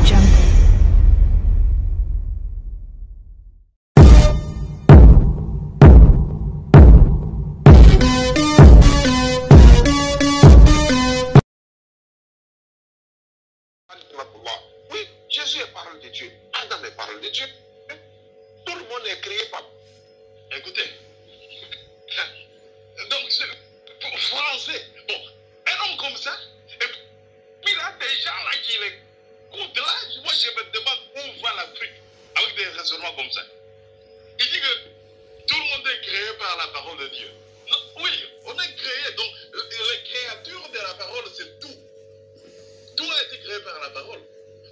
Jungle. Oui, Jésus est parole de Dieu. Adam est parole de Dieu. Tout le monde est créé par... Écoutez. Donc, pour français, bon, un homme comme ça, et puis là, des gens là qui l'écoutent là, moi je me demande où va l'Afrique avec des raisonnements comme ça. Il dit que tout le monde est créé par la parole de Dieu. Non, oui, on est créé, donc les créatures de la parole, c'est tout. Tout a été créé par la parole.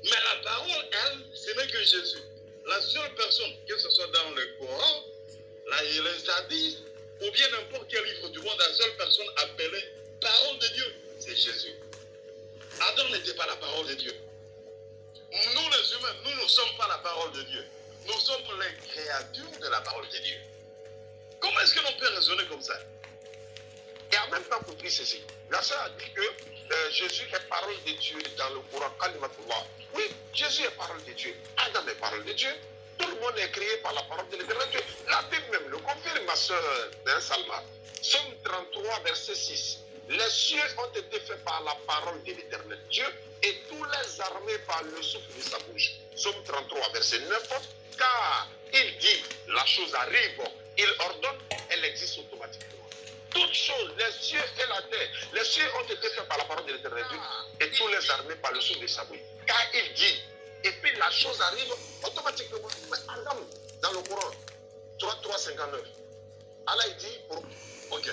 Mais la parole, elle, ce n'est que Jésus. La seule personne, que ce soit dans le Coran, les hadiths, ou bien n'importe quel livre du monde, la seule personne appelée parole de Dieu, c'est Jésus. Adam n'était pas la parole de Dieu. Nous les humains, nous ne sommes pas la parole de Dieu. Nous sommes les créatures de la parole de Dieu. Comment est-ce que l'on peut raisonner comme ça? Et en même temps compris ceci. La sœur a dit que Jésus est parole de Dieu dans le Coran. Oui, Jésus est parole de Dieu. Adam est parole de Dieu. Tout le monde est créé par la parole de l'Éternel Dieu. La Bible même le confirme, ma sœur Salma. Somme 33, verset 6. Les cieux ont été faits par la parole de l'Éternel Dieu et tous les armées par le souffle de sa bouche. Somme 33, verset 9. Car il dit, la chose arrive, il ordonne, elle existe automatiquement. Toutes choses, les cieux et la terre, les cieux ont été faits par la parole de l'Éternel Dieu et tous les armées par le souffle de sa bouche. Car il dit, et puis la chose arrive automatiquement. Mais Adam, dans le Coran, 3.59, Allah il dit, ok,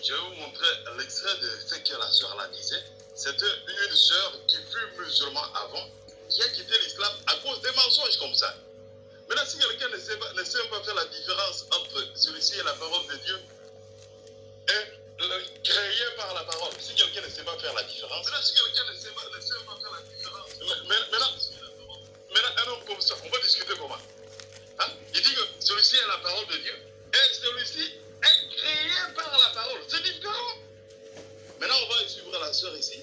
je vais vous montrer l'extrait de ce que la sœur la disait. C'était une sœur qui fut musulmane avant, qui a quitté l'islam à cause des mensonges comme ça. Maintenant, si quelqu'un ne sait pas faire la différence entre celui-ci et la parole de Dieu, et créé par la parole, si quelqu'un ne sait pas faire la différence, maintenant, si quelqu'un ne sait pas faire la différence, maintenant, un homme comme ça, on va discuter comment? Hein? Il dit que celui-ci est la parole de Dieu, et celui-ci est créé par la parole. C'est différent. Maintenant, on va suivre la sœur ici,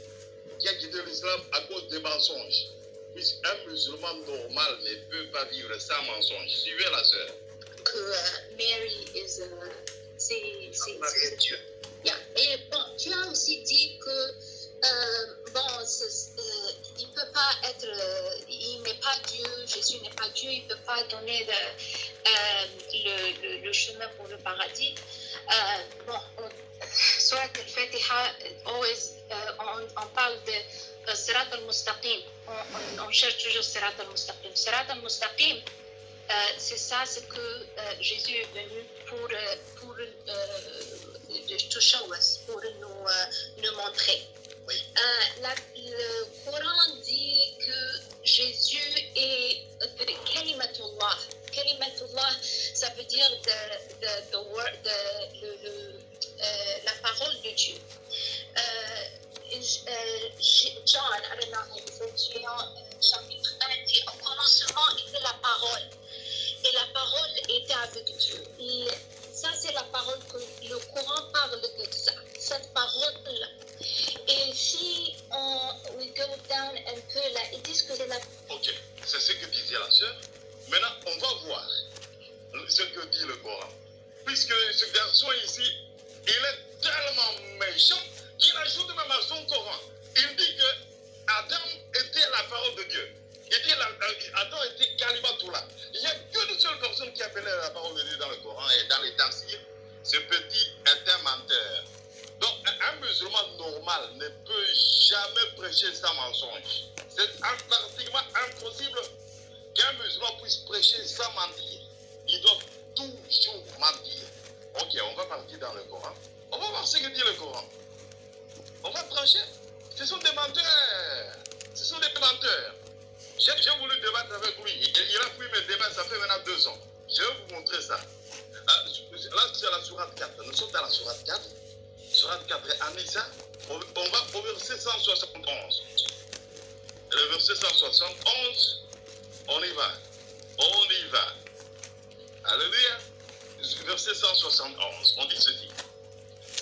qui a quitté l'islam à cause des mensonges. Puisqu'un musulman normal ne peut pas vivre sans mensonge. Suivez la sœur. Mary is c'est Dieu. Yeah. Et bon, tu as aussi dit que il ne peut pas être, il n'est pas Dieu, Jésus n'est pas Dieu, il ne peut pas donner le chemin pour le paradis. Soit le Fatiha, on parle de Sirat al-Mustaqim, on cherche toujours Sirat al-Mustaqim. Sirat al-Mustaqim, c'est ça, c'est que Jésus est venu pour to show us, pour nous montrer. Oui. Le Coran dit que Jésus est Kalimatullah. Kalimatullah, ça veut dire la parole de Dieu. John, I don't know, chapitre 1 dit au commencement était la parole. Et la parole était avec Dieu. Ça, c'est la parole que le Coran parle de ça, cette parole-là. Et si we go down un peu là, ils disent que c'est la... Ok, c'est ce que disait la sœur. Maintenant, on va voir ce que dit le Coran. Puisque ce garçon ici, il est tellement méchant qu'il ajoute même à son Coran. Il dit que Adam était la parole de Dieu. Il dit Adam était Kalimatullah. Il n'y a qu'une seule personne qui appelait la parole de Dieu dans le Coran et dans les tafsirs. Ce petit est un menteur. Donc, un musulman normal ne peut jamais prêcher sans mensonge. C'est pratiquement impossible qu'un musulman puisse prêcher sans mentir. Il doit toujours mentir. Ok, on va partir dans le Coran. On va voir ce que dit le Coran. On va trancher. Ce sont des menteurs. Ce sont des menteurs. J'ai voulu débattre avec lui. Il a pris mes débats, ça fait maintenant 2 ans. Je vais vous montrer ça. Là, c'est la sourate 4. Nous sommes dans la sourate 4. Sourate 4 et Anissa. On va au verset 171. Le verset 171, on y va. On y va. Alléluia. Verset 171, on dit ceci.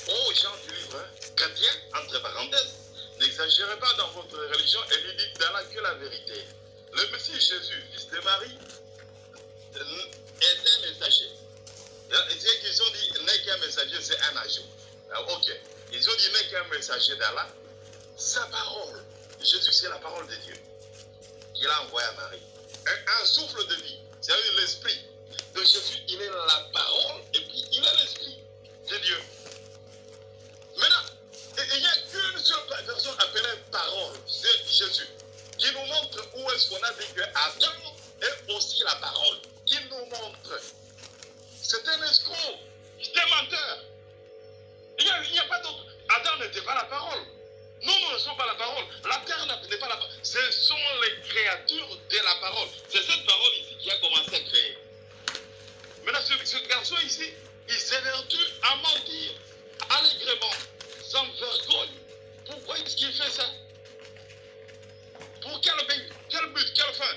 Ô gens du livre chrétien, entre parenthèses, N'exagérez pas dans votre religion et ne dites d'Allah que la vérité. Le Messie Jésus, fils de Marie, est un messager. C'est qu'ils ont dit n'est qu'un messager, c'est un agent. Ok. Ils ont dit n'est qu'un messager d'Allah. Sa parole. Jésus, c'est la parole de Dieu qu'il a envoyé à Marie. Un souffle de vie. C'est-à-dire l'esprit de Jésus. Il est la parole et puis il est l'esprit de Dieu. Maintenant, il n'y a qu'une seule personne appelée parole. C'est Jésus. Qui nous montre où est-ce qu'on a dit que Adam est aussi la parole. Qui nous montre. C'est un escroc. C'est un menteur. Il n'y a pas d'autre. Adam n'était pas la parole. Nous ne sommes pas la parole. La terre n'est pas la parole. Ce sont les créatures de la parole. C'est cette parole ici qui a commencé à créer. Maintenant, ce garçon ici, il s'évertue à mentir allègrement, sans vergogne. Pourquoi est-ce qu'il fait ça? Pour quel but, quelle fin?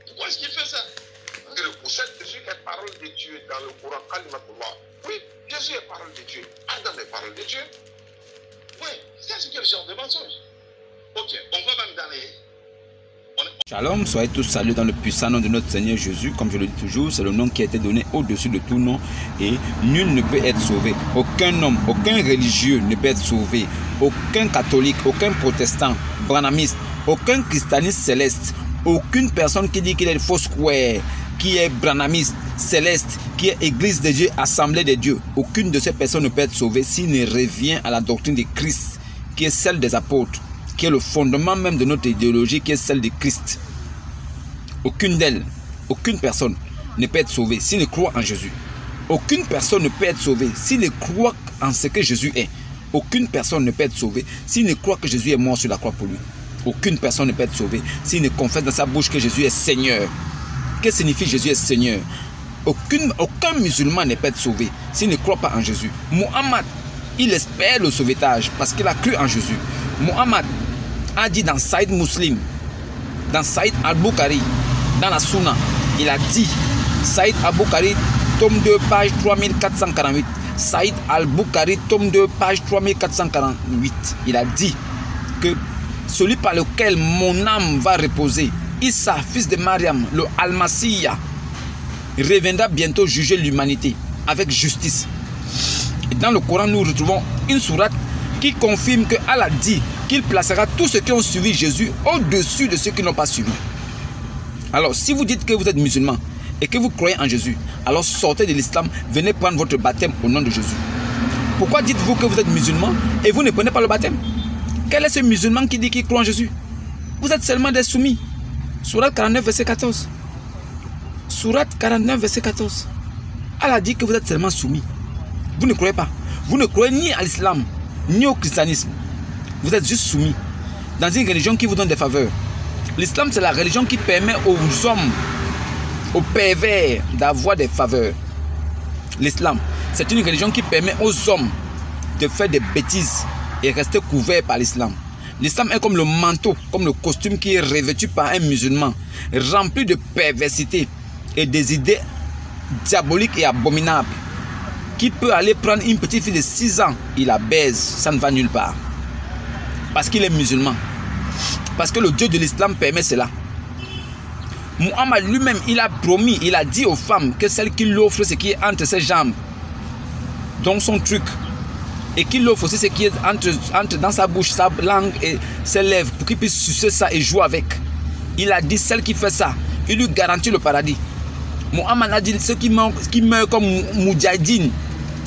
Pourquoi est-ce qu'il fait ça? Vous savez, Jésus est parole de Dieu dans le Coran. Oui, Jésus est parole de Dieu. Adam est parole de Dieu. Oui, c'est quel genre de mensonge? Ok, on va même dans les... Shalom, soyez tous salués dans le puissant nom de notre Seigneur Jésus. Comme je le dis toujours, c'est le nom qui a été donné au-dessus de tout nom. Et nul ne peut être sauvé. Aucun homme, aucun religieux ne peut être sauvé. Aucun catholique, aucun protestant, branhamiste, aucun christianiste céleste. Aucune personne qui dit qu'il est faux square, qui est branhamiste, céleste, qui est église de Dieu, assemblée de Dieu. Aucune de ces personnes ne peut être sauvée s'il ne revient à la doctrine de Christ, qui est celle des apôtres, qui est le fondement même de notre idéologie, qui est celle de Christ. Aucune d'elles, aucune personne ne peut être sauvée s'il ne croit en Jésus. Aucune personne ne peut être sauvée s'il ne croit en ce que Jésus est. Aucune personne ne peut être sauvée s'il ne croit que Jésus est mort sur la croix pour lui. Aucune personne ne peut être sauvée s'il ne confesse dans sa bouche que Jésus est Seigneur. Que signifie Jésus est Seigneur? Aucun musulman ne peut être sauvé s'il ne croit pas en Jésus. Mohammed, il espère le sauvetage parce qu'il a cru en Jésus. Mohammed a dit dans Saïd Muslim, dans Saïd Al-Bukhari, dans la Sunna, il a dit, Saïd Al-Bukhari, tome 2, page 3448. Saïd Al-Bukhari, tome 2, page 3448. Il a dit que celui par lequel mon âme va reposer, Issa, fils de Mariam, le Al-Masiyah, reviendra bientôt juger l'humanité avec justice. Et dans le Coran, nous retrouvons une sourate qui confirme que Allah dit qu'il placera tous ceux qui ont suivi Jésus au-dessus de ceux qui n'ont pas suivi. Alors, si vous dites que vous êtes musulman et que vous croyez en Jésus, alors sortez de l'islam, venez prendre votre baptême au nom de Jésus. Pourquoi dites-vous que vous êtes musulman et vous ne prenez pas le baptême? Quel est ce musulman qui dit qu'il croit en Jésus? Vous êtes seulement des soumis. Sourate 49, verset 14. Sourate 49, verset 14. Allah dit que vous êtes seulement soumis. Vous ne croyez pas. Vous ne croyez ni à l'islam, ni au christianisme. Vous êtes juste soumis dans une religion qui vous donne des faveurs. L'islam, c'est la religion qui permet aux hommes, aux pervers, d'avoir des faveurs. L'islam, c'est une religion qui permet aux hommes de faire des bêtises et rester couverts par l'islam. L'islam est comme le manteau, comme le costume qui est revêtu par un musulman, rempli de perversité et des idées diaboliques et abominables, qui peut aller prendre une petite fille de 6 ans, il la baise, ça ne va nulle part. Parce qu'il est musulman. Parce que le Dieu de l'islam permet cela. Muhammad lui-même, il a promis, il a dit aux femmes que celle qui l'offre ce qui est entre ses jambes, donc son truc, et qu'il offre aussi ce qui est entre dans sa bouche, sa langue et ses lèvres, pour qu'il puisse sucer ça et jouer avec. Il a dit, celle qui fait ça, il lui garantit le paradis. Muhammad a dit, ceux qui meurent comme Moudjahidine,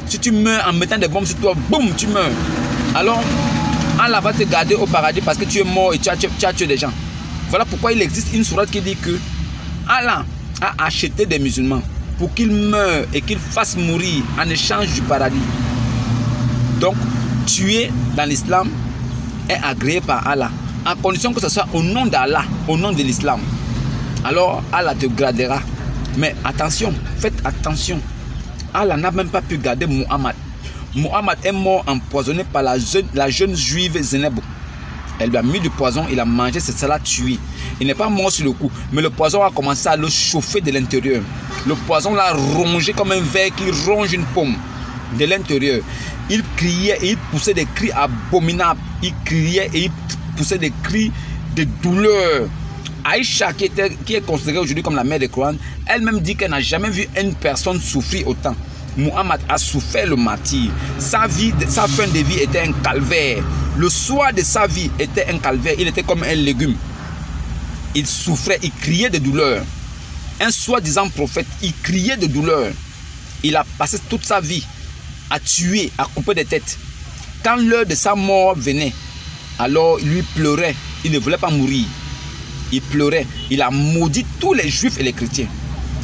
si tu meurs en mettant des bombes sur toi, boum, tu meurs. Alors, Allah va te garder au paradis parce que tu es mort et tu as tué des gens. Voilà pourquoi il existe une sourate qui dit que Allah a acheté des musulmans pour qu'ils meurent et qu'ils fassent mourir en échange du paradis. Donc, tuer dans l'islam est agréé par Allah, à condition que ce soit au nom d'Allah, au nom de l'islam. Alors, Allah te gradera. Mais attention, faites attention. Allah n'a même pas pu garder Muhammad. Muhammad est mort empoisonné par la jeune juive Zénab. Elle lui a mis du poison, il a mangé, c'est ça l'a tué. Il n'est pas mort sur le coup, mais le poison a commencé à le chauffer de l'intérieur. Le poison l'a rongé comme un ver qui ronge une pomme de l'intérieur. Il criait et il poussait des cris abominables. il criait et il poussait des cris de douleur. Aïcha, qui est considérée aujourd'hui comme la mère des Coran, elle-même dit qu'elle n'a jamais vu une personne souffrir autant. Muhammad a souffert le martyre. Sa fin de vie était un calvaire. Le soir de sa vie était un calvaire. Il était comme un légume. Il souffrait, il criait de douleur. Un soi-disant prophète, il criait de douleur. Il a passé toute sa vie à tuer, à couper des têtes. Quand l'heure de sa mort venait, alors il lui pleurait. Il ne voulait pas mourir. Il pleurait. Il a maudit tous les juifs et les chrétiens.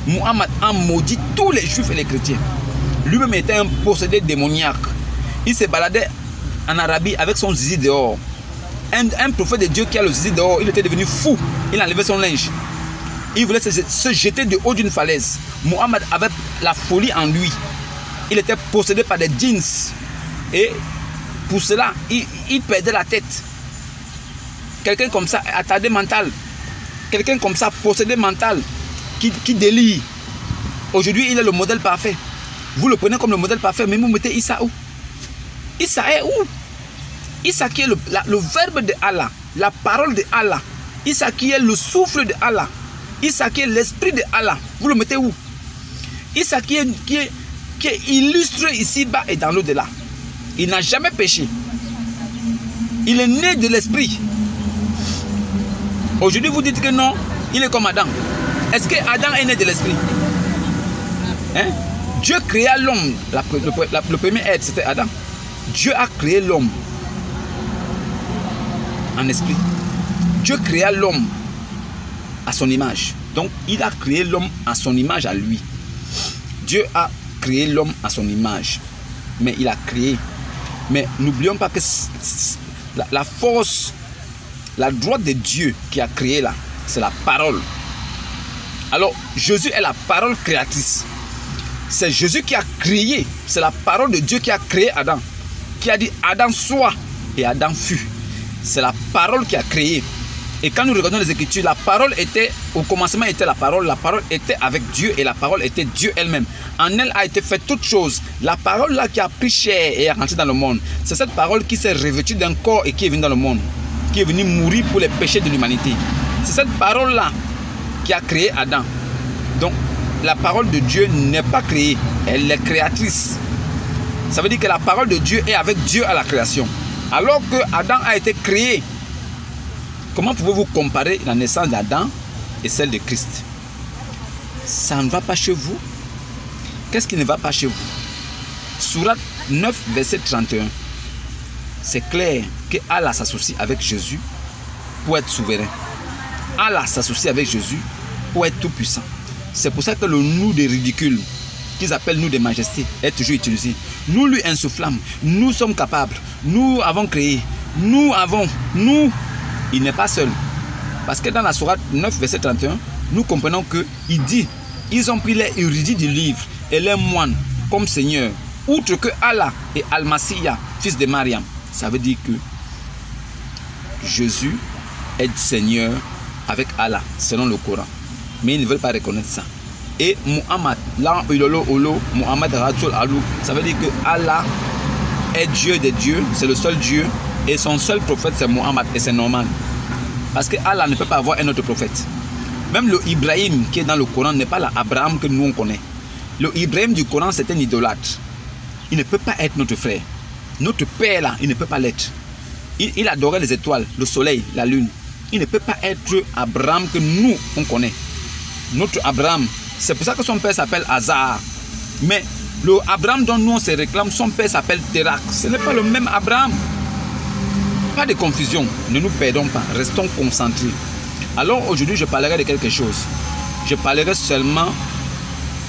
Muhammad a maudit tous les juifs et les chrétiens. Lui-même était un possédé démoniaque. Il se baladait en Arabie avec son zizi dehors. Un prophète de Dieu qui a le zizi dehors, il était devenu fou. Il enlevait son linge. Il voulait se jeter du haut d'une falaise. Muhammad avait la folie en lui. Il était possédé par des djinns. Et pour cela, il perdait la tête. Quelqu'un comme ça, attardé mental. Quelqu'un comme ça, possédé mental, qui délire. Aujourd'hui, il est le modèle parfait. Vous le prenez comme le modèle parfait, mais vous mettez Issa où? Issa est où? Issa qui est le verbe de Allah, la parole de Allah. Issa qui est le souffle de Allah. Issa qui est l'esprit de Allah. Vous le mettez où? Issa qui est illustré ici-bas et dans l'au-delà. Il n'a jamais péché. Il est né de l'esprit. Aujourd'hui, vous dites que non, il est comme Adam. Est-ce que Adam est né de l'esprit? Hein? Dieu créa l'homme. Le premier être, c'était Adam. Dieu a créé l'homme en esprit. Dieu créa l'homme à son image. Donc, il a créé l'homme à son image à lui. Dieu a créé l'homme à son image. Mais il a créé. Mais n'oublions pas que la force, la droite de Dieu qui a créé là, c'est la parole. Alors, Jésus est la parole créatrice. C'est Jésus qui a créé. C'est la parole de Dieu qui a créé Adam. Qui a dit Adam soit et Adam fut. C'est la parole qui a créé. Et quand nous regardons les Écritures, la parole était, au commencement était la parole était avec Dieu et la parole était Dieu elle-même. En elle a été faite toute chose. La parole là qui a pris chair et est rentrée dans le monde, c'est cette parole qui s'est revêtue d'un corps et qui est venue dans le monde, qui est venue mourir pour les péchés de l'humanité. C'est cette parole là qui a créé Adam. Donc, la parole de Dieu n'est pas créée, elle est créatrice. Ça veut dire que la parole de Dieu est avec Dieu à la création. Alors que Adam a été créé, comment pouvez-vous comparer la naissance d'Adam et celle de Christ? Ça ne va pas chez vous. Qu'est-ce qui ne va pas chez vous? Sourate 9, verset 31. C'est clair que Allah s'associe avec Jésus pour être souverain. Allah s'associe avec Jésus pour être tout puissant. C'est pour ça que le nous de ridicule, qu'ils appellent nous de majesté, est toujours utilisé. Nous lui insufflons. Nous sommes capables. Nous avons créé. Nous. Il n'est pas seul. Parce que dans la sourate 9, verset 31, nous comprenons qu'il dit, ils ont pris les érudits du livre et les moines comme Seigneur, outre que Allah et Al-Masiyah, fils de Mariam. Ça veut dire que Jésus est Seigneur avec Allah, selon le Coran. Mais ils ne veulent pas reconnaître ça. Et Muhammad, là, Muhammad Rasul Alou, ça veut dire que Allah est Dieu des dieux, c'est le seul Dieu. Et son seul prophète, c'est Muhammad. Et c'est normal. Parce que Allah ne peut pas avoir un autre prophète. Même le Ibrahim qui est dans le Coran n'est pas l'Abraham que nous on connaît. Le Ibrahim du Coran, c'est un idolâtre. Il ne peut pas être notre frère. Notre père là, il ne peut pas l'être. Il adorait les étoiles, le soleil, la lune. Il ne peut pas être Abraham que nous on connaît. Notre Abraham, c'est pour ça que son père s'appelle Hazar. Mais le Abraham dont nous on se réclame, son père s'appelle Terak. Ce n'est pas le même Abraham. Pas de confusion, ne nous perdons pas, restons concentrés. Alors aujourd'hui, je parlerai de quelque chose. Je parlerai seulement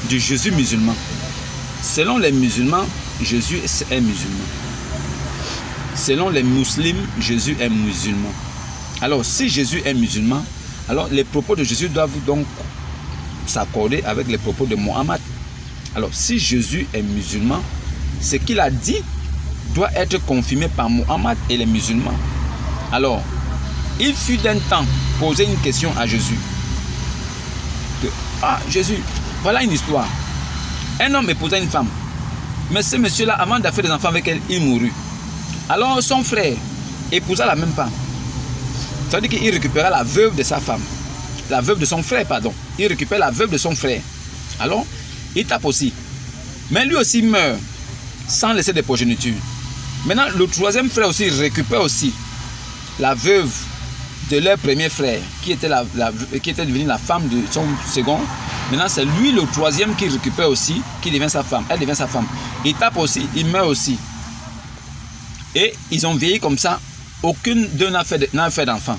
du Jésus musulman. Selon les musulmans, Jésus est musulman. Selon les musulmans, Jésus est musulman. Alors, si Jésus est musulman, alors les propos de Jésus doivent donc s'accorder avec les propos de Mohammed. Alors, si Jésus est musulman, ce qu'il a dit doit être confirmé par Mohammed et les musulmans. Alors, il fut d'un temps posé une question à Jésus. Jésus, voilà une histoire. Un homme épousa une femme. Mais ce monsieur-là, avant de faire des enfants avec elle, il mourut. Alors son frère épousa la même femme. Ça veut dire qu'il récupéra la veuve de sa femme. La veuve de son frère, pardon. Il récupère la veuve de son frère. Alors, il tape aussi. Mais lui aussi meurt sans laisser de progéniture. Maintenant, le troisième frère aussi récupère aussi la veuve de leur premier frère, qui était devenue la femme de son second. Maintenant, c'est lui le troisième qui récupère aussi, qui devient sa femme. Elle devient sa femme. Il tape aussi, il meurt aussi. Et ils ont vieilli comme ça. Aucune d'eux n'a fait d'enfant.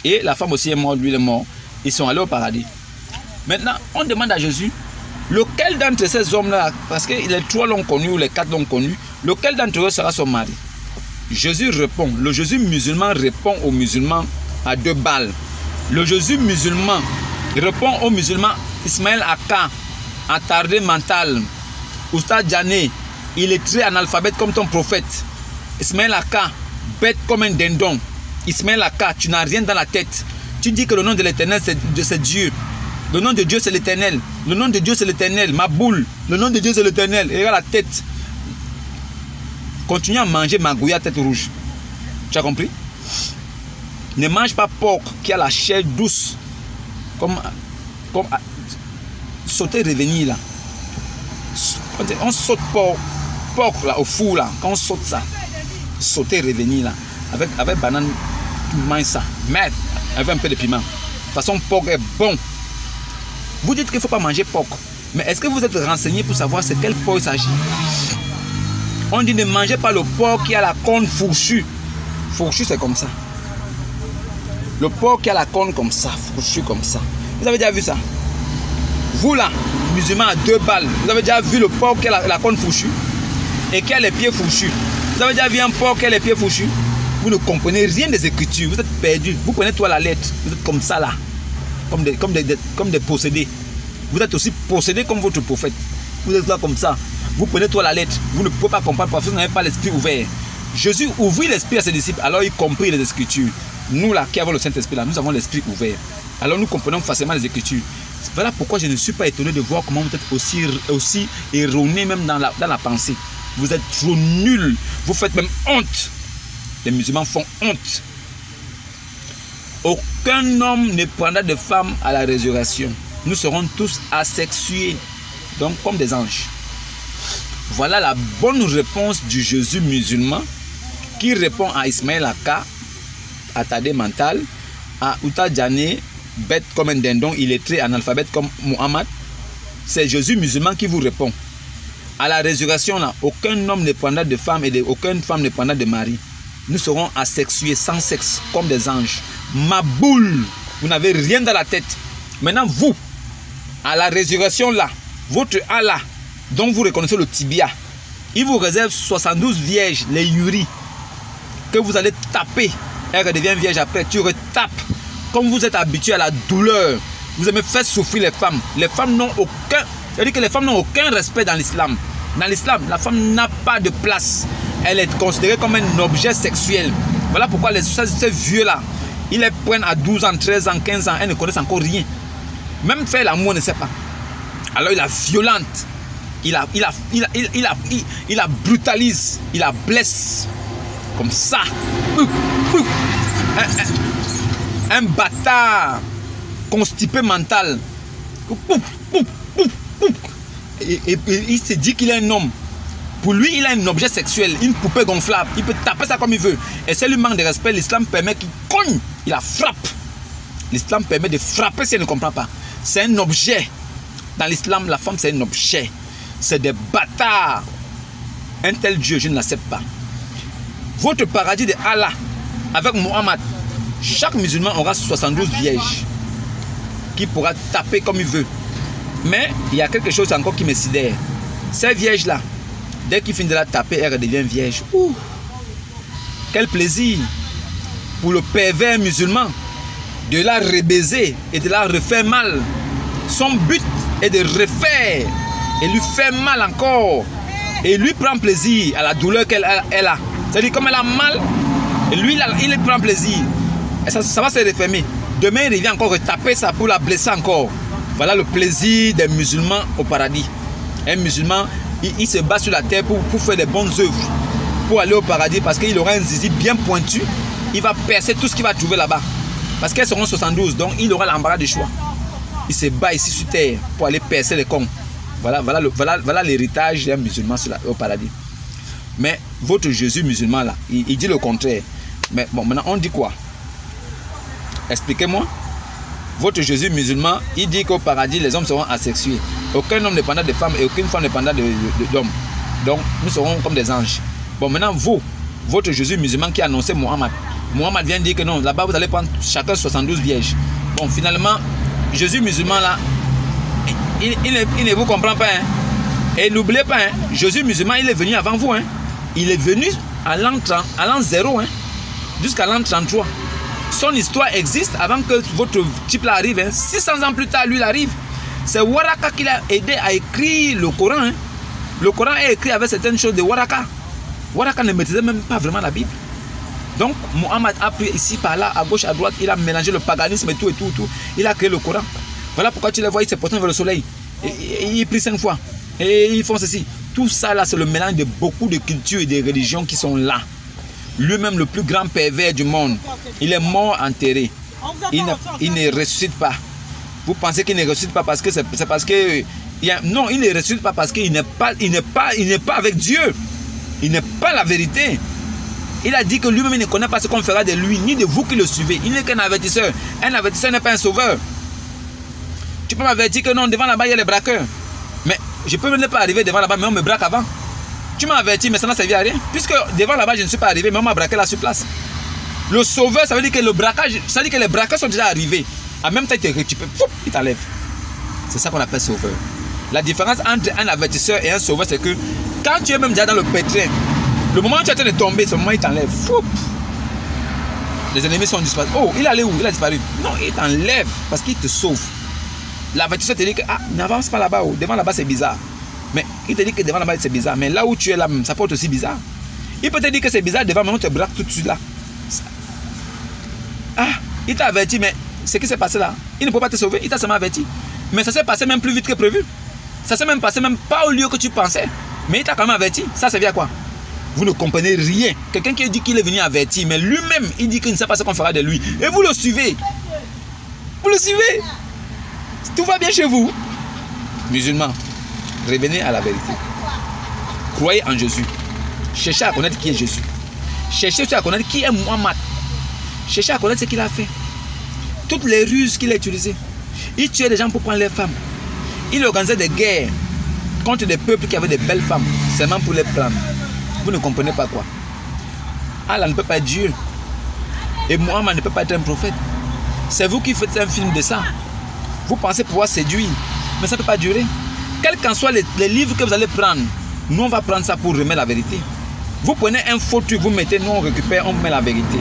Et la femme aussi est morte, lui il est mort. Ils sont allés au paradis. Maintenant, on demande à Jésus, lequel d'entre ces hommes-là, parce que les 3 l'ont connu ou les 4 l'ont connu, lequel d'entre eux sera son mari? Jésus répond, le Jésus musulman répond aux musulmans à 2 balles. Le Jésus musulman répond aux musulmans Ismaël Aka, attardé mental, Oustad Djané, il est très analphabète comme ton prophète. Ismaël Aka, bête comme un dindon. Ismaël Aka, tu n'as rien dans la tête. Tu dis que le nom de l'Éternel c'est Dieu. Le nom de Dieu c'est l'Éternel. Le nom de Dieu c'est l'Éternel. Ma boule. Le nom de Dieu c'est l'Éternel. Et regarde la tête. Continue à manger magouilla tête rouge. Tu as compris? Ne mange pas porc qui a la chair douce. Comme sauter revenir là. On saute porc là au four là. Quand on saute ça. Sauter revenir là. Avec banane, tu manges ça. Mais avec un peu de piment. De toute façon, porc est bon. Vous dites qu'il ne faut pas manger porc. Mais est-ce que vous êtes renseigné pour savoir c'est quel porc il s'agit? On dit ne mangez pas le porc qui a la corne fourchue. Fourchue, c'est comme ça. Le porc qui a la corne comme ça, fourchue comme ça. Vous avez déjà vu ça? Vous là, musulmans à 2 balles, vous avez déjà vu le porc qui a la corne fourchue et qui a les pieds fourchus? Vous avez déjà vu un porc qui a les pieds fourchus? Vous ne comprenez rien des Écritures, vous êtes perdus. Vous prenez toi la lettre, vous êtes comme ça là, comme des possédés. Vous êtes aussi possédés comme votre prophète. Vous êtes là comme ça. Vous prenez toi la lettre, vous ne pouvez pas comprendre parce que vous n'avez pas l'esprit ouvert. Jésus ouvrit l'esprit à ses disciples, alors il comprit les Écritures. Nous là qui avons le Saint-Esprit là, nous avons l'esprit ouvert. Alors nous comprenons facilement les Écritures. Voilà pourquoi je ne suis pas étonné de voir comment vous êtes aussi erroné même dans la pensée. Vous êtes trop nuls. Vous faites même honte. Les musulmans font honte. Aucun homme ne prendra de femme à la résurrection. Nous serons tous asexués, donc comme des anges. Voilà la bonne réponse du Jésus musulman qui répond à Ismaël Aka, attardé mental, à Oustad Djané, bête comme un dindon, illettré, analphabète comme Mohammed. C'est Jésus musulman qui vous répond. À la résurrection, là, aucun homme ne prendra de femme et aucune femme ne prendra de mari. Nous serons asexués, sans sexe, comme des anges. Ma boule, vous n'avez rien dans la tête. Maintenant, vous, à la résurrection, là, votre Allah, dont vous reconnaissez le tibia, il vous réserve 72 vierges, les yuris, que vous allez taper. Elle redevient vierge après, tu retapes. Comme vous êtes habitué à la douleur, vous aimez faire souffrir les femmes. Les femmes n'ont aucun... C'est-à-dire que les femmes n'ont aucun respect dans l'islam. Dans l'islam, la femme n'a pas de place. Elle est considérée comme un objet sexuel. Voilà pourquoi ces vieux-là, ils les prennent à 12 ans, 13 ans, 15 ans. Elles ne connaissent encore rien. Même faire l'amour, ne sait pas. Alors il la violente. Il la brutalise. Il la blesse. Comme ça. Un bâtard constipé mental. Et il se dit qu'il est un homme. Pour lui, il a un objet sexuel, une poupée gonflable. Il peut taper ça comme il veut. Et si elle lui manque de respect, l'islam permet qu'il cogne. Il la frappe. L'islam permet de frapper si elle ne comprend pas. C'est un objet. Dans l'islam, la femme, c'est un objet. C'est des bâtards. Un tel Dieu, je ne l'accepte pas. Votre paradis de Allah, avec Mohammed, chaque musulman aura 72 vierges qui pourra taper comme il veut. Mais il y a quelque chose encore qui me sidère. Ces vierges-là, dès qu'il finit de la taper, elle redevient vierge. Ouh, quel plaisir pour le pervers musulman de la rebaiser et de la refaire mal. Son but est de refaire et lui faire mal encore. Et lui prend plaisir à la douleur qu'elle a. C'est-à-dire comme elle a mal, et lui il prend plaisir. Et ça va se refermer. Demain il revient encore retaper ça pour la blesser encore. Voilà le plaisir des musulmans au paradis. Un musulman, il se bat sur la terre pour faire des bonnes œuvres, pour aller au paradis parce qu'il aura un zizi bien pointu il va percer tout ce qu'il va trouver là-bas. Parce qu'elles seront 72, donc il aura l'embarras du choix. Il se bat ici sur terre pour aller percer les cons. Voilà l'héritage d'un musulman au paradis. Mais votre Jésus musulman là, il dit le contraire. Mais bon, maintenant on dit quoi? Expliquez-moi. Votre Jésus musulman, il dit qu'au paradis, les hommes seront asexués. Aucun homme dépendant de femmes et aucune femme dépendant d'hommes. Donc, nous serons comme des anges. Bon, maintenant, vous, votre Jésus musulman qui a annoncé Mohammed. Mohammed vient dire que non, là-bas, vous allez prendre chacun 72 vierges. Bon, finalement, Jésus musulman, là, il ne vous comprend pas. Hein. Et n'oubliez pas, hein, Jésus musulman, il est venu avant vous. Hein. Il est venu à l'an 0, hein, jusqu'à l'an 33. Son histoire existe avant que votre type là arrive. Hein. 600 ans plus tard, lui, il arrive. C'est Waraka qui l'a aidé à écrire le Coran. Hein. Le Coran est écrit avec certaines choses de Waraka. Waraka ne maîtrisait même pas vraiment la Bible. Donc, Mohammed a pris ici, par là, à gauche, à droite, il a mélangé le paganisme et tout. Il a créé le Coran. Voilà pourquoi tu les vois, ils se portent vers le soleil. Et il prie 5 fois. Et ils font ceci. Tout ça, là, c'est le mélange de beaucoup de cultures et de religions qui sont là. Lui-même, le plus grand pervers du monde, il est mort enterré. Il ne ressuscite pas. Vous pensez qu'il ne ressuscite pas parce que c'est parce que... Non, il ne ressuscite pas parce qu'il n'est pas avec Dieu. Il n'est pas la vérité. Il a dit que lui-même, il ne connaît pas ce qu'on fera de lui, ni de vous qui le suivez. Il n'est qu'un avertisseur. Un avertisseur n'est pas un sauveur. Tu peux m'avertir que non, devant là-bas, il y a les braqueurs. Mais je peux ne pas arriver devant là-bas, mais on me braque avant. Tu m'as averti, mais ça n'a servi à rien. Puisque devant là-bas, je ne suis pas arrivé, mais on m'a braqué là sur place. Le sauveur, ça veut dire que le braquage, ça veut dire que les braqueurs sont déjà arrivés. En même temps, il t'enlève. C'est ça qu'on appelle sauveur. La différence entre un avertisseur et un sauveur, c'est que quand tu es même déjà dans le pétrin, le moment où tu es en train de tomber, ce moment il t'enlève. Les ennemis sont disparus. Oh, il allait où? Il a disparu. Non, il t'enlève parce qu'il te sauve. L'avertisseur te dit que n'avance pas là-bas. Devant là-bas, c'est bizarre. Mais il te dit que devant là-bas, c'est bizarre. Mais là où tu es là, ça peut être aussi bizarre. Il peut te dire que c'est bizarre devant, mais on te braque tout de suite là. Il t'a averti, mais ce qui s'est passé là, il ne peut pas te sauver. Il t'a seulement averti. Mais ça s'est passé même plus vite que prévu. Ça s'est même passé même pas au lieu que tu pensais. Mais il t'a quand même averti. Ça servait à quoi? Vous ne comprenez rien. Quelqu'un qui dit qu'il est venu avertir, mais lui-même, il dit qu'il ne sait pas ce qu'on fera de lui. Et vous le suivez. Vous le suivez. Tout va bien chez vous. Musulmans, revenez à la vérité. Croyez en Jésus. Cherchez à connaître qui est Jésus. Cherchez aussi à connaître qui est Mohammed. Cherchez à connaître ce qu'il a fait. Toutes les ruses qu'il a utilisées. Il tuait des gens pour prendre leurs femmes. Il organisait des guerres contre des peuples qui avaient des belles femmes, seulement pour les prendre. Vous ne comprenez pas quoi. Allah ne peut pas être Dieu. Et Mohammed ne peut pas être un prophète. C'est vous qui faites un film de ça. Vous pensez pouvoir séduire, mais ça ne peut pas durer. Quels qu'en soient les livres que vous allez prendre, nous on va prendre ça pour remettre la vérité. Vous prenez un faux truc, vous mettez, nous on récupère, on met la vérité.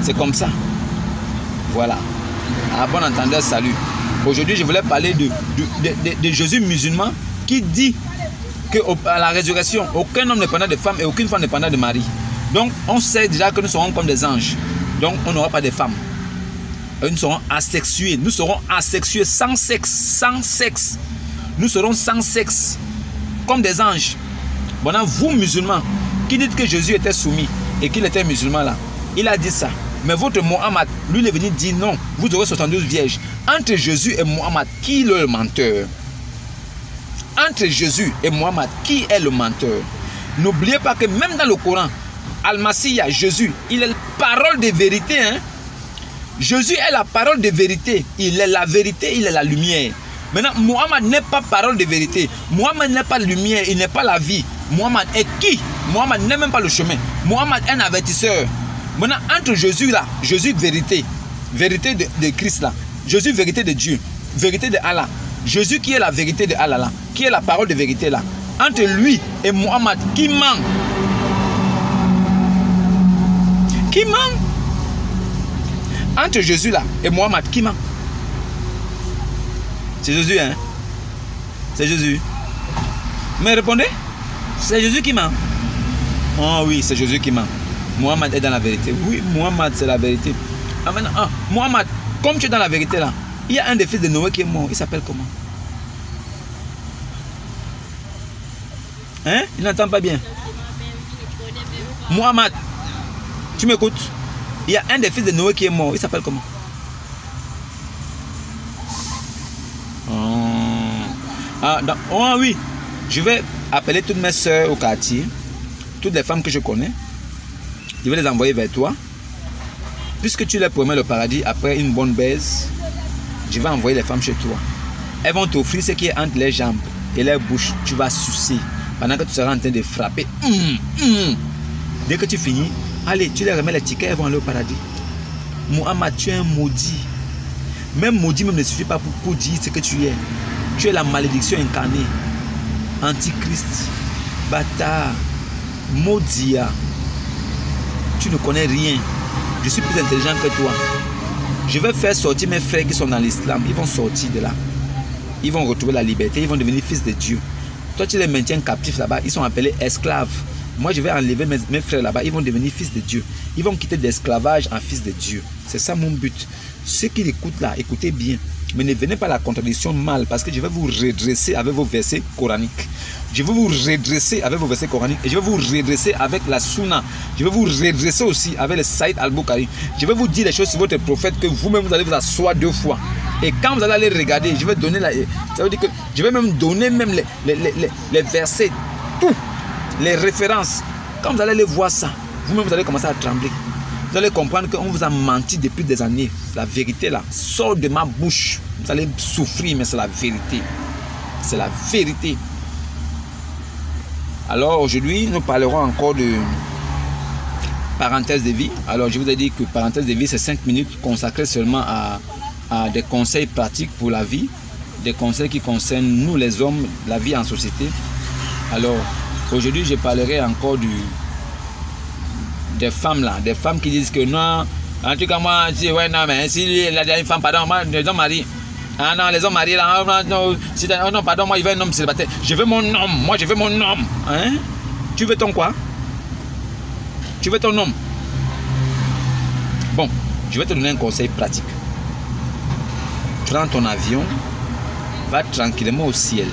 C'est comme ça. Voilà. À bon entendeur, salut. Aujourd'hui, je voulais parler de Jésus musulman qui dit qu'à la résurrection, aucun homme n'est dépendant de femme et aucune femme n'est dépendant de mari. Donc, on sait déjà que nous serons comme des anges. Donc, on n'aura pas de femmes. Nous serons asexués. Nous serons asexués, sans sexe. Sans sexe. Nous serons sans sexe. Comme des anges. Bon, vous, musulmans, qui dites que Jésus était soumis et qu'il était musulman là, il a dit ça. Mais votre Mohammed, lui, il est venu dire non, vous aurez 72 vierges. Entre Jésus et Mohammed, qui est le menteur? Entre Jésus et Mohammed, qui est le menteur? N'oubliez pas que même dans le Coran, Al-Masiyah, Jésus, il est la parole de vérité. Hein? Jésus est la parole de vérité. Il est la vérité, il est la lumière. Maintenant, Mohammed n'est pas parole de vérité. Mohammed n'est pas lumière, il n'est pas la vie. Mohammed est qui? Mohammed n'est même pas le chemin. Mohammed est un avertisseur. Maintenant, entre Jésus là, Jésus vérité, vérité de Christ là, Jésus vérité de Dieu, vérité de Allah, Jésus qui est la vérité de Allah là, qui est la parole de vérité là, entre lui et Mohammed, qui ment? Qui ment? Entre Jésus là et Mohammed, qui ment? C'est Jésus, hein? C'est Jésus. Mais répondez, c'est Jésus qui ment. Oh oui, c'est Jésus qui ment. Mohammed est dans la vérité. Oui, Mohammed c'est la vérité. Ah, maintenant, Mohammed, comme tu es dans la vérité là, il y a un des fils de Noé qui est mort. Il s'appelle comment? Hein? Il n'entend pas bien. Mohammed, tu m'écoutes? Il y a un des fils de Noé qui est mort. Il s'appelle comment? Oh oui. Je vais appeler toutes mes soeurs au quartier. Toutes les femmes que je connais. Je vais les envoyer vers toi. Puisque tu leur promets le paradis après une bonne baise, je vais envoyer les femmes chez toi. Elles vont t'offrir ce qui est entre les jambes et les bouches. Tu vas sucer pendant que tu seras en train de frapper. Dès que tu finis, allez, tu leur remets les tickets, elles vont aller au paradis. Muhammad, tu es un maudit. Même maudit même ne suffit pas pour dire ce que tu es. Tu es la malédiction incarnée. Antichrist, bâtard, maudia. Tu ne connais rien. Je suis plus intelligent que toi. Je vais faire sortir mes frères qui sont dans l'islam. Ils vont sortir de là. Ils vont retrouver la liberté. Ils vont devenir fils de Dieu. Toi, tu les maintiens captifs là-bas. Ils sont appelés esclaves. Moi, je vais enlever mes frères là-bas. Ils vont devenir fils de Dieu. Ils vont quitter d'esclavage en fils de Dieu. C'est ça mon but. Ceux qui écoutent là, écoutez bien. Mais ne venez pas à la contradiction mal, parce que je vais vous redresser avec vos versets coraniques. Je vais vous redresser avec vos versets coraniques. Et je vais vous redresser avec la Sunna. Je vais vous redresser aussi avec le Saïd al-Bukhari. Je vais vous dire les choses sur votre prophète que vous-même vous allez vous asseoir 2 fois. Et quand vous allez aller regarder, je vais donner ça veut dire que je vais même donner même les versets, tout, les références. Quand vous allez aller voir ça, vous-même vous allez commencer à trembler. Vous allez comprendre qu'on vous a menti depuis des années. La vérité là sort de ma bouche. Vous allez souffrir, mais c'est la vérité. C'est la vérité. Alors aujourd'hui, nous parlerons encore de parenthèse de vie. Alors je vous ai dit que parenthèse de vie, c'est 5 minutes consacrées seulement à des conseils pratiques pour la vie. Des conseils qui concernent nous les hommes, la vie en société. Alors aujourd'hui, je parlerai encore des femmes là, des femmes qui disent que non, en tout cas moi, si, ouais, non, mais si il a une femme, pardon, moi, les hommes mariés. Ah non, les hommes mariés là, non, non, pardon, moi, il veut un homme célibataire. Je veux mon homme, moi, je veux mon homme. Hein? Tu veux ton quoi? Tu veux ton homme? Bon, je vais te donner un conseil pratique. Prends ton avion, va tranquillement au ciel.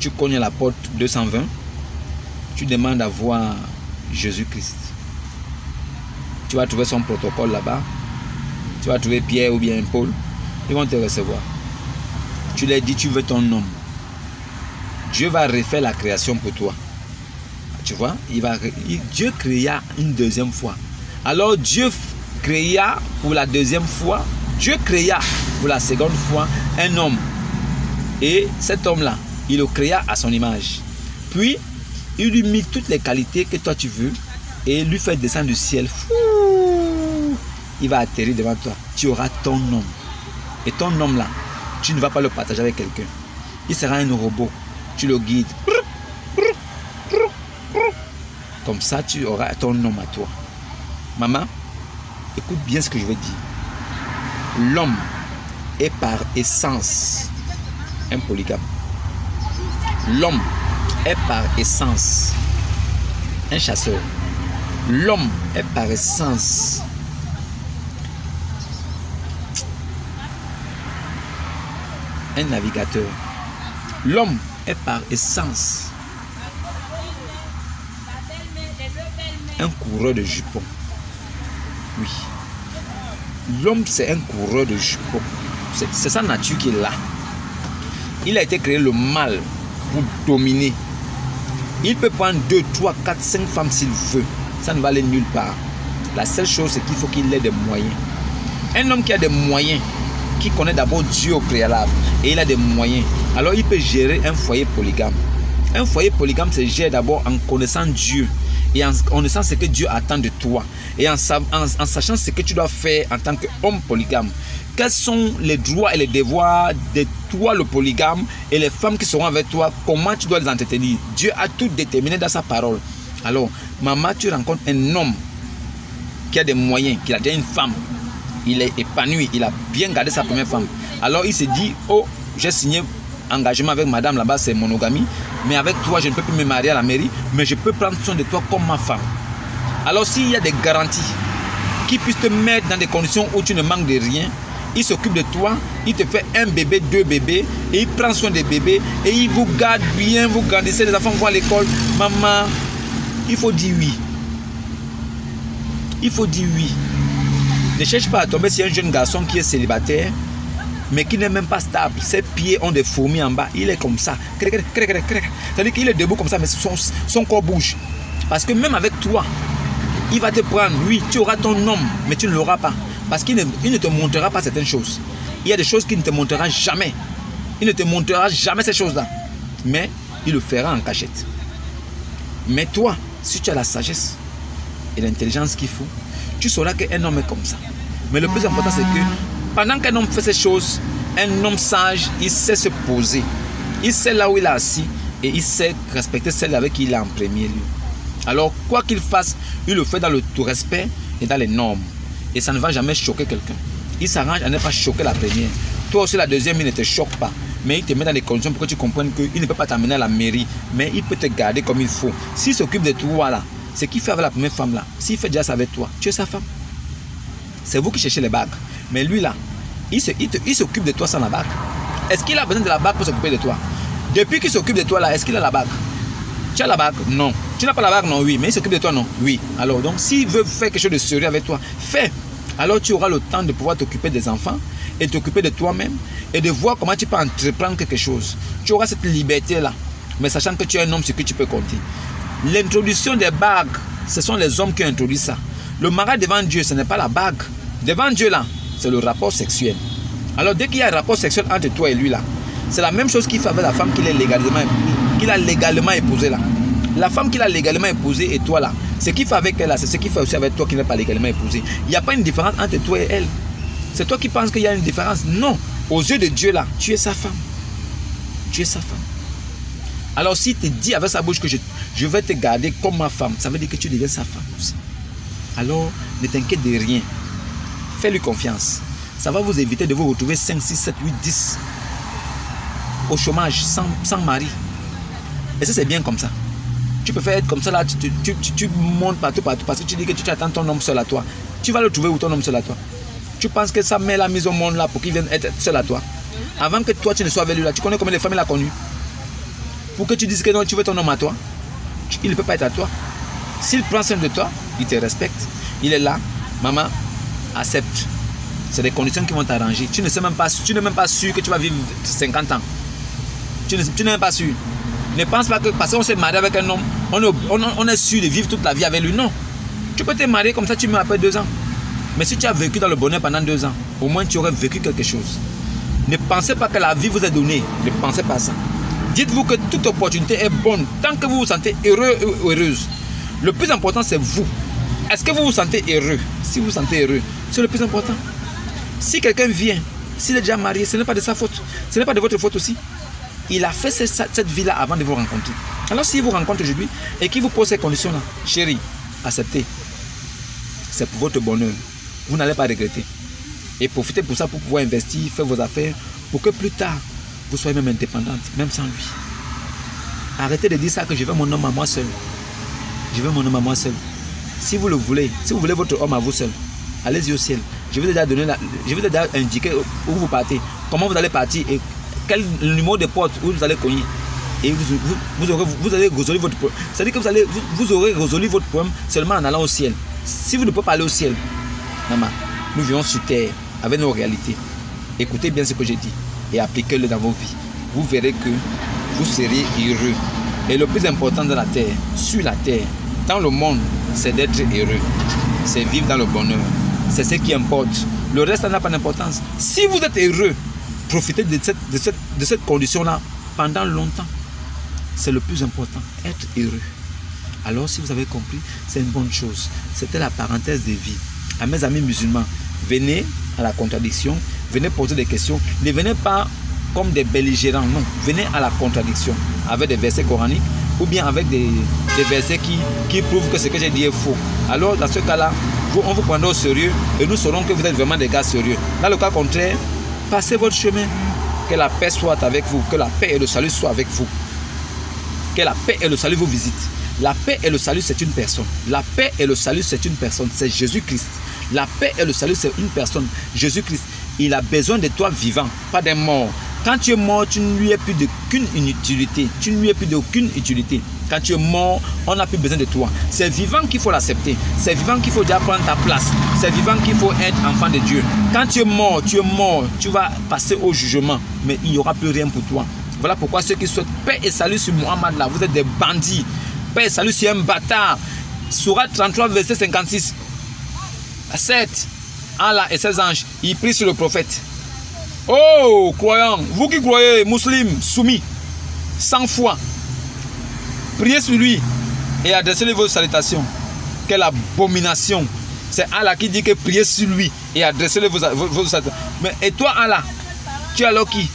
Tu cognes la porte 220, tu demandes à voir Jésus-Christ. Tu vas trouver son protocole là-bas. Tu vas trouver Pierre ou bien Paul. Ils vont te recevoir. Tu leur dis tu veux ton homme. Dieu va refaire la création pour toi. Tu vois, Dieu créa une deuxième fois. Alors Dieu créa pour la deuxième fois. Dieu créa pour la seconde fois un homme. Et cet homme-là, il le créa à son image. Puis il lui mit toutes les qualités que toi tu veux et lui fait descendre du ciel. Il va atterrir devant toi. Tu auras ton homme. Et ton homme là, tu ne vas pas le partager avec quelqu'un. Il sera un robot. Tu le guides. Comme ça, tu auras ton homme à toi. Maman, écoute bien ce que je veux dire. L'homme est par essence un polygame. L'homme est par essence un chasseur. L'homme est par essence un navigateur. L'homme est par essence un coureur de jupons. Oui. L'homme, c'est un coureur de jupons. C'est sa nature qui est là. Il a été créé le mal pour dominer. Il peut prendre 2, 3, 4, 5 femmes s'il veut. Ça ne va aller nulle part. La seule chose, c'est qu'il faut qu'il ait des moyens. Un homme qui a des moyens, qui connaît d'abord Dieu au préalable, et il a des moyens, alors il peut gérer un foyer polygame. Un foyer polygame se gère d'abord en connaissant Dieu, et en connaissant ce que Dieu attend de toi, et en sachant ce que tu dois faire en tant qu'homme polygame. Quels sont les droits et les devoirs de toi le polygame et les femmes qui seront avec toi, comment tu dois les entretenir. Dieu a tout déterminé dans sa parole. Alors, maman, tu rencontres un homme qui a des moyens, qui a déjà une femme, il est épanoui, il a bien gardé sa première femme. Alors il se dit, oh, j'ai signé engagement avec madame là-bas, c'est monogamie, mais avec toi, je ne peux plus me marier à la mairie, mais je peux prendre soin de toi comme ma femme. Alors s'il y a des garanties qui puissent te mettre dans des conditions où tu ne manques de rien, il s'occupe de toi, il te fait un bébé, 2 bébés, et il prend soin des bébés, et il vous garde bien, vous grandissez, les enfants vont à l'école. Maman, il faut dire oui. il faut dire oui. Ne cherche pas à tomber sur un jeune garçon qui est célibataire, mais qui n'est même pas stable. Ses pieds ont des fourmis en bas. Il est comme ça. C'est-à-dire qu'il est debout comme ça, mais son corps bouge. Parce que même avec toi, il va te prendre. Oui, tu auras ton homme, mais tu ne l'auras pas. Parce qu'il ne te montrera pas certaines choses. Il y a des choses qu'il ne te montrera jamais. Il ne te montrera jamais ces choses-là. Mais il le fera en cachette. Mais toi, si tu as la sagesse et l'intelligence qu'il faut, tu sauras qu'un homme est comme ça. Mais le plus important, c'est que pendant qu'un homme fait ces choses, un homme sage, il sait se poser. Il sait là où il est assis et il sait respecter celle avec qui il est en premier lieu. Alors, quoi qu'il fasse, il le fait dans le tout respect et dans les normes. Et ça ne va jamais choquer quelqu'un. Il s'arrange à ne pas choquer la première. Toi aussi, la deuxième, il ne te choque pas. Mais il te met dans des conditions pour que tu comprennes qu'il ne peut pas t'amener à la mairie. Mais il peut te garder comme il faut. S'il s'occupe de toi là, ce qu'il fait avec la première femme là, s'il fait déjà ça avec toi, tu es sa femme. C'est vous qui cherchez les bagues. Mais lui là, il s'occupe de toi sans la bague. Est-ce qu'il a besoin de la bague pour s'occuper de toi? Depuis qu'il s'occupe de toi là, est-ce qu'il a la bague? Tu as la bague? Non. Tu n'as pas la bague? Non, oui. Mais il s'occupe de toi? Non. Oui. Alors donc, s'il veut faire quelque chose de sérieux avec toi, fais. Alors tu auras le temps de pouvoir t'occuper des enfants et t'occuper de toi-même et de voir comment tu peux entreprendre quelque chose. Tu auras cette liberté-là, mais sachant que tu es un homme sur qui tu peux compter. L'introduction des bagues, ce sont les hommes qui introduisent ça. Le mariage devant Dieu, ce n'est pas la bague. Devant Dieu, là, c'est le rapport sexuel. Alors dès qu'il y a un rapport sexuel entre toi et lui, là, c'est la même chose qu'il fait avec la femme qu'il a légalement épousée, là. La femme qu'il a légalement épousée et toi, là, ce qu'il fait avec elle, là, c'est ce qu'il fait aussi avec toi qui n'est pas légalement épousé. Il n'y a pas une différence entre toi et elle. C'est toi qui penses qu'il y a une différence. Non. Aux yeux de Dieu, là, tu es sa femme. Tu es sa femme. Alors, s'il te dit avec sa bouche que je vais te garder comme ma femme, ça veut dire que tu deviens sa femme aussi. Alors, ne t'inquiète de rien. Fais-lui confiance. Ça va vous éviter de vous retrouver 5, 6, 7, 8, 10 au chômage, sans mari. Et ça, c'est bien comme ça. Tu peux faire être comme ça, là, tu montes partout, parce que tu dis que tu attends ton homme seul à toi. Tu vas le trouver où ton homme seul à toi? Tu penses que sa mère l'a mise au monde là pour qu'il vienne être seul à toi? Avant que toi, tu ne sois avec lui là, tu connais combien de femmes il a connues? Pour que tu dises que non, tu veux ton homme à toi, il ne peut pas être à toi. S'il prend soin de toi, il te respecte. Il est là, maman, accepte. C'est des conditions qui vont t'arranger. Tu n'es même pas sûr que tu vas vivre 50 ans. Tu n'es même pas sûr. Ne pense pas que parce qu'on s'est marié avec un homme, on est sûr de vivre toute la vie avec lui. Non. Tu peux te marier comme ça, tu meurs après 2 ans. Mais si tu as vécu dans le bonheur pendant 2 ans, au moins tu aurais vécu quelque chose. Ne pensez pas que la vie vous est donnée. Ne pensez pas ça. Dites-vous que toute opportunité est bonne tant que vous vous sentez heureux ou heureuse. Le plus important, c'est vous. Est-ce que vous vous sentez heureux? Si vous vous sentez heureux, c'est le plus important. Si quelqu'un vient, s'il est déjà marié, ce n'est pas de sa faute. Ce n'est pas de votre faute aussi. Il a fait cette vie-là avant de vous rencontrer. Alors s'il vous rencontre aujourd'hui et qu'il vous pose ces conditions-là, chérie, acceptez. C'est pour votre bonheur. Vous n'allez pas regretter. Et profitez pour ça pour pouvoir investir, faire vos affaires, pour que plus tard, vous soyez même indépendante, même sans lui. Arrêtez de dire ça que je veux mon homme à moi seul. Je veux mon homme à moi seul. Si vous le voulez, si vous voulez votre homme à vous seul, allez-y au ciel. Je vais déjà indiquer où vous partez, comment vous allez partir et quel numéro de porte où vous allez cogner. Et vous allez résoudre votre problème. C'est-à-dire que vous aurez résolu votre problème seulement en allant au ciel. Si vous ne pouvez pas aller au ciel, maman, nous vivons sur terre avec nos réalités. Écoutez bien ce que j'ai dit et appliquez-le dans vos vies. Vous verrez que vous serez heureux. Et le plus important dans la terre, sur la terre, dans le monde, c'est d'être heureux. C'est vivre dans le bonheur. C'est ce qui importe. Le reste n'a pas d'importance. Si vous êtes heureux, profitez de cette condition-là pendant longtemps. C'est le plus important, être heureux. Alors si vous avez compris, c'est une bonne chose. C'était la parenthèse de vie. À mes amis musulmans, venez à la contradiction, venez poser des questions. Ne venez pas comme des belligérants, non. Venez à la contradiction avec des versets coraniques ou bien avec des versets qui prouvent que ce que j'ai dit est faux. Alors dans ce cas-là, on vous prendra au sérieux et nous saurons que vous êtes vraiment des gars sérieux. Dans le cas contraire, passez votre chemin. Que la paix soit avec vous, que la paix et le salut soient avec vous. Que la paix et le salut vous visitent. La paix et le salut, c'est une personne. La paix et le salut, c'est une personne. C'est Jésus-Christ. La paix et le salut, c'est une personne. Jésus-Christ. Il a besoin de toi vivant, pas d'un mort. Quand tu es mort, tu ne lui es plus d'aucune utilité. Tu ne lui es plus d'aucune utilité. Quand tu es mort, on n'a plus besoin de toi. C'est vivant qu'il faut l'accepter. C'est vivant qu'il faut déjà prendre ta place. C'est vivant qu'il faut être enfant de Dieu. Quand tu es mort, tu vas passer au jugement. Mais il n'y aura plus rien pour toi. Voilà pourquoi ceux qui souhaitent paix et salut sur Mohammed là, vous êtes des bandits. Paix et salut sur un bâtard. Sourate 33, verset 56. 7. Allah et ses anges, ils prient sur le prophète. Oh, croyants, vous qui croyez, musulmans, soumis, sans foi, priez sur lui et adressez-lui vos salutations. Quelle abomination! C'est Allah qui dit que priez sur lui et adressez-lui vos salutations. Mais et toi, Allah, tu es alors qui?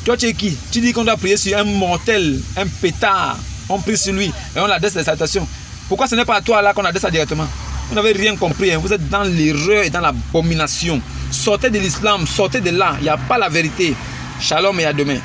Toi, tu es qui? Tu dis qu'on doit prier sur un mortel, un pétard. On prie sur lui et on adresse les salutations. Pourquoi ce n'est pas à toi, Allah, qu'on adresse ça directement? Vous n'avez rien compris, hein? Vous êtes dans l'erreur et dans l'abomination. Sortez de l'islam, sortez de là, il n'y a pas la vérité. Shalom et à demain.